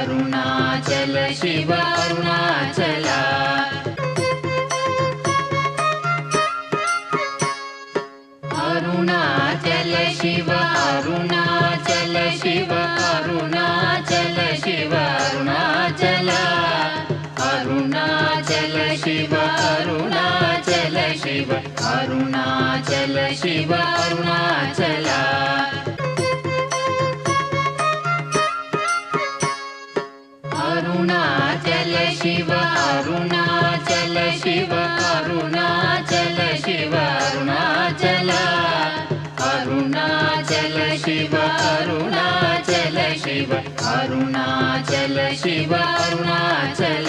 Arunachal Shiva Arunachal Arunachal Shiva Arunachal Shiva Arunachal Shiva Arunachal Arunachal Shiva Arunachal Shiva Arunachal Shiva Arunachal Arunachal Shiva Arunachal Shiva Arunachal Shiva Arunachal Arunachal Shiva Arunachal Shiva Arunachal Shiva Arunachal